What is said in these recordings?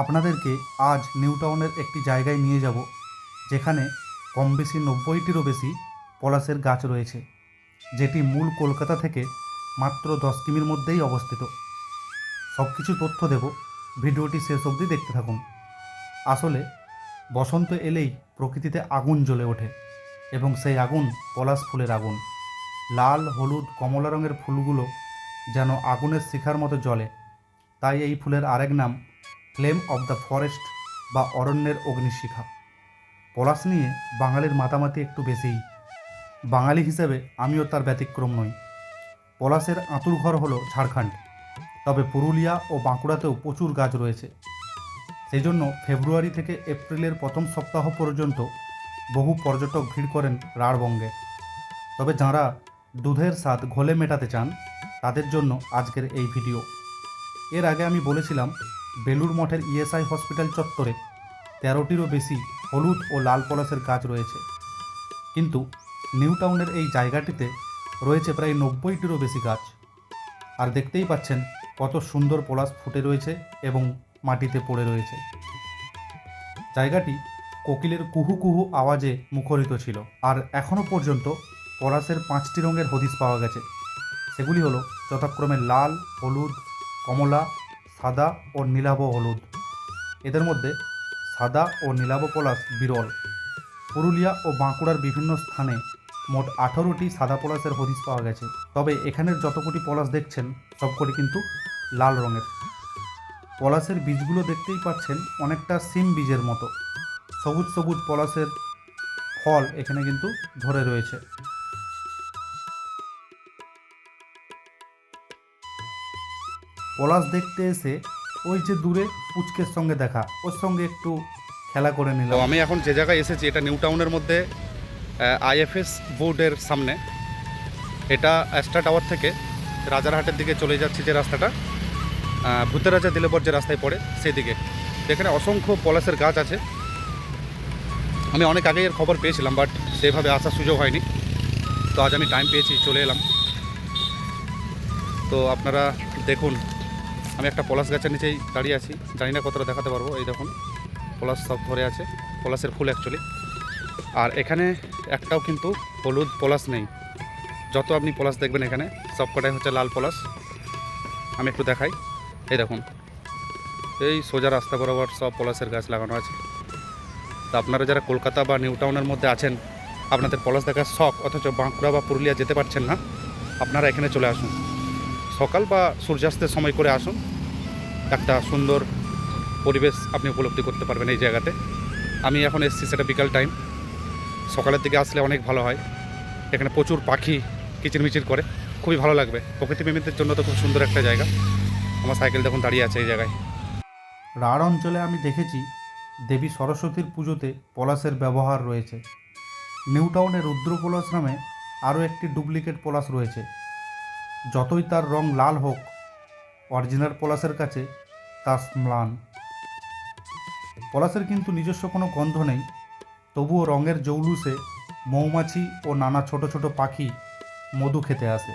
আপনাদেরকে আজ নিউ টাউনের একটি জায়গায় নিয়ে যাব যেখানে কম বেশি 90টিরও বেশি পলাশের গাছ রয়েছে, যেটি মূল কলকাতা থেকে মাত্র 10 কিমির মধ্যেই অবস্থিত। সব কিছু তথ্য দেব, ভিডিওটি শেষ অবধি দেখতে থাকুন। আসলে বসন্ত এলেই প্রকৃতিতে আগুন জ্বলে ওঠে এবং সেই আগুন পলাশ ফুলের আগুন। লাল, হলুদ, কমলা রঙের ফুলগুলো যেন আগুনের শিখার মতো জ্বলে। তাই এই ফুলের আরেক নাম ফ্লেম অব দ্য ফরেস্ট বা অরণ্যের অগ্নিশিখা। পলাশ নিয়ে বাঙালির মাতামাতি একটু বেশিই। বাঙালি হিসেবে আমিও তার ব্যতিক্রম নই। পলাশের আঁতুড়ঘর হলো ঝাড়খণ্ড, তবে পুরুলিয়া ও বাঁকুড়াতেও প্রচুর গাছ রয়েছে। সেই জন্য ফেব্রুয়ারি থেকে এপ্রিলের প্রথম সপ্তাহ পর্যন্ত বহু পর্যটক ভিড় করেন রাঢ়বঙ্গে। তবে যাঁরা দুধের স্বাদ ঘোলে মেটাতে চান তাদের জন্য আজকের এই ভিডিও। এর আগে আমি বলেছিলাম বেলুড় মঠের ইএসআই হসপিটাল চত্বরে 13টিরও বেশি হলুদ ও লাল পলাশের গাছ রয়েছে, কিন্তু নিউ টাউনের এই জায়গাটিতে রয়েছে প্রায় 90টিরও বেশি গাছ। আর দেখতেই পাচ্ছেন কত সুন্দর পলাশ ফুটে রয়েছে এবং মাটিতে পড়ে রয়েছে। জায়গাটি কোকিলের কুহু কুহু আওয়াজে মুখরিত ছিল। আর এখনও পর্যন্ত পলাশের 5টি রঙের হদিশ পাওয়া গেছে। সেগুলি হলো যথাক্রমে লাল, হলুদ, কমলা, সাদা ও নীলাভ হলুদ। এদের মধ্যে সাদা ও নীলাভ পলাশ বিরল। পুরুলিয়া ও বাঁকুড়ার বিভিন্ন স্থানে মোট 18টি সাদা পলাশের হদিশ পাওয়া গেছে। তবে এখানের যতকটি পলাশ দেখছেন সবকটি কিন্তু লাল রঙের। পলাশের বীজগুলো দেখতেই পাচ্ছেন অনেকটা সিম বীজের মতো। সবুজ সবুজ পলাশের ফল এখানে কিন্তু ধরে রয়েছে। পলাশ দেখতে এসে ওই যে দূরে পুচকের সঙ্গে দেখা, ওর সঙ্গে একটু খেলা করে তো নিলাম। আমি এখন যে জায়গায় এসেছি এটা নিউ টাউনের মধ্যে আইএফএস বোর্ডের সামনে। এটা অ্যাস্ট্রা টাওয়ার থেকে রাজারহাটের দিকে চলে যাচ্ছে যে রাস্তাটা, ভূতের রাজা দিলেবর যে রাস্তায় পড়ে সেই দিকে। এখানে অসংখ্য পলাশের গাছ আছে। আমি অনেক আগেই এর খবর পেয়েছিলাম, বাট সেভাবে আসার সুযোগ হয়নি। তো আজ আমি টাইম পেয়েছি, চলে এলাম। তো আপনারা দেখুন, আমি একটা পলাশ গাছের নিচেই দাঁড়িয়ে আছি। জানি না কতটা দেখাতে পারবো। এই দেখুন পলাশ সব ধরে আছে, পলাশের ফুল অ্যাকচুয়ালি। আর এখানে একটাও কিন্তু হলুদ পলাশ নেই। যত আপনি পলাশ দেখবেন এখানে সব কটাই হচ্ছে লাল পলাশ। আমি একটু দেখাই। এই দেখুন, এই সোজা রাস্তা বরাবর সব পলাশের গাছ লাগানো আছে। তো আপনারা যারা কলকাতা বা নিউ টাউনের মধ্যে আছেন, আপনাদের পলাশ দেখার শখ, অথচ বাঁকুড়া বা পুরুলিয়া যেতে পারছেন না, আপনারা এখানে চলে আসুন। সকাল বা সূর্যাস্তের সময় করে আসুন। একটা সুন্দর পরিবেশ আপনি উপলব্ধি করতে পারবেন এই জায়গাতে। আমি এখন এসেছি, সেটা বিকাল টাইম। সকালের দিকে আসলে অনেক ভালো হয়। এখানে প্রচুর পাখি কিচিরমিচির করে, খুবই ভালো লাগবে। প্রকৃতিপ্রেমীদের জন্য তো খুব সুন্দর একটা জায়গা। আমার সাইকেল দেখুন দাঁড়িয়ে আছে এই জায়গায়। রাঢ় অঞ্চলে আমি দেখেছি দেবী সরস্বতীর পুজোতে পলাশের ব্যবহার রয়েছে। নিউ টাউনে রুদ্র পলাশ নামে আরও একটি ডুপ্লিকেট পলাশ রয়েছে। যতই তার রং লাল হোক, অরিজিনাল পলাশের কাছে তা ম্লান। পলাশের কিন্তু নিজস্ব কোনো গন্ধ নেই, তবুও রঙের জৌলুসে মৌমাছি ও নানা ছোট ছোট পাখি মধু খেতে আসে।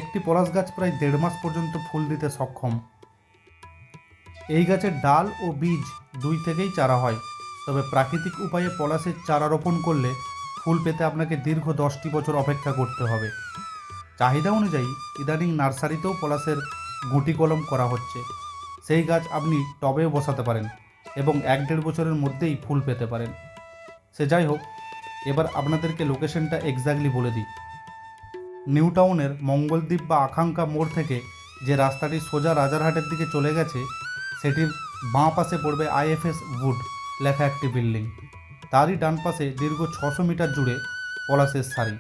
একটি পলাশ গাছ প্রায় 1.5 মাস পর্যন্ত ফুল দিতে সক্ষম। এই গাছের ডাল ও বীজ দুই থেকেই চারা হয়, তবে প্রাকৃতিক উপায়ে পলাশের চারা রোপণ করলে ফুল পেতে আপনাকে দীর্ঘ 10টি বছর অপেক্ষা করতে হবে। চাহিদা অনুযায়ী ইদানিং নার্সারিতেও পলাশের গুটি কলম করা হচ্ছে। সেই গাছ আপনি টবেও বসাতে পারেন এবং 1-1.5 বছরের মধ্যেই ফুল পেতে পারেন। সে যাই হোক, এবার আপনাদেরকে লোকেশনটা এক্স্যাক্টলি বলে দিই। নিউ টাউনের মঙ্গলদ্বীপ বা আকাঙ্ক্ষা মোড় থেকে যে রাস্তাটি সোজা রাজারহাটের দিকে চলে গেছে, সেটির বাঁ পাশে পড়বে আইএফএস উড লেখা একটি বিল্ডিং। তারই ডান পাশে দীর্ঘ 600 মিটার জুড়ে পলাশের সারি।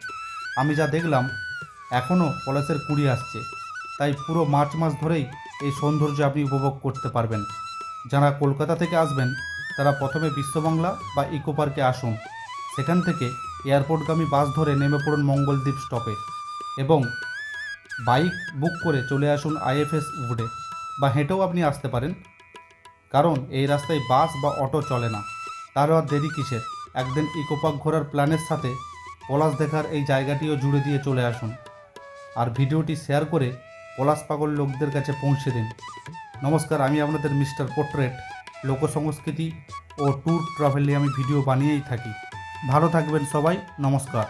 আমি যা দেখলাম, এখনও পলাশের কুঁড়ি আসছে, তাই পুরো মার্চ মাস ধরেই এই সৌন্দর্য আপনি উপভোগ করতে পারবেন। যারা কলকাতা থেকে আসবেন তারা প্রথমে বিশ্ববাংলা বা ইকো পার্কে আসুন। সেখান থেকে এয়ারপোর্টগামী বাস ধরে নেমে পড়ুন মঙ্গলদ্বীপ স্টপে এবং বাইক বুক করে চলে আসুন আইএফএস উডে, বা হেঁটেও আপনি আসতে পারেন, কারণ এই রাস্তায় বাস বা অটো চলে না। তারও আর দেরি কিসের, একদিন ইকো পার্ক ঘোরার প্ল্যানের সাথে পলাশ দেখার এই জায়গাটিও জুড়ে দিয়ে চলে আসুন। আর ভিডিওটি শেয়ার করে পলাশ পাগল লোকদের কাছে পৌঁছে দিন। নমস্কার, আমি আপনাদের মিস্টার পোর্ট্রেট। লোকসংস্কৃতি ও ট্যুর ট্রাভেল নিয়ে আমি ভিডিও বানিয়েই থাকি। ভালো থাকবেন সবাই, নমস্কার।